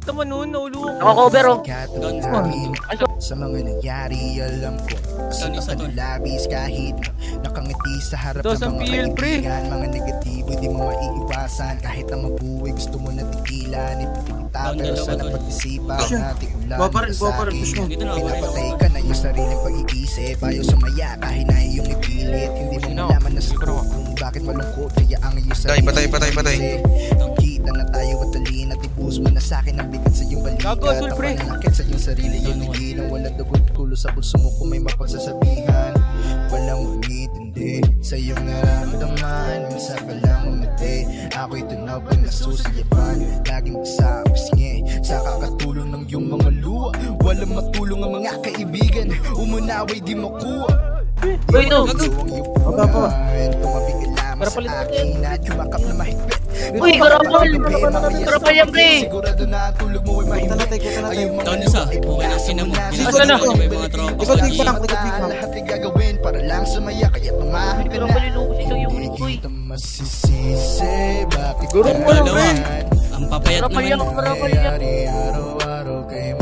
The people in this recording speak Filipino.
naman nun, naulungan. Naka-cover oh. Sa mga nangyari, alam ko sa labis kahit nakangiti sa harap ng mga kaibigan. Mga negatibo, di mo maiiwasan. Kahit na mabuhay, gusto mo na tigilan. Ipagpita, pero sana pag-isipan natin ulan sa akin. Pinapatay ka na yung sariling pag-iisip. Ayaw sumaya kahit na iyong ipilit. Hindi mo malaman na siguro kung bakit malungkot. Kaya ang iyong sarili patay. Kita na tayo at talin at ibus mo na sa'kin ang bigat sa iyong balikat. Ang pananakit sa iyong sarili yung nagilang. Walang dugot tulo sa pulso mo kung may mapagsasabihan. Walang umintindi sa iyong naramdaman. Minsan ka lang umiti. Ako'y tunaw pag nasusayapan. Laging pisngi sa kakatulong ng iyong mga luha. Walang matulong ang mga kaibigan. Umunaway di makuha. Uy, ito! Tumabig ka lamang sa akin at yumakap na mahigpit. Uy, karapal yan, pre! Sigurado na ang tulog mo ay mahigpit. Down isa, okay na sina mo. Asa na? May mga tropa. Lahat ay gagawin para lang sumaya. Kaya tumahal ka na. Hindi kita masisisi. Bakit Dalawa, ang papayat naman. nangyayari araw-araw kay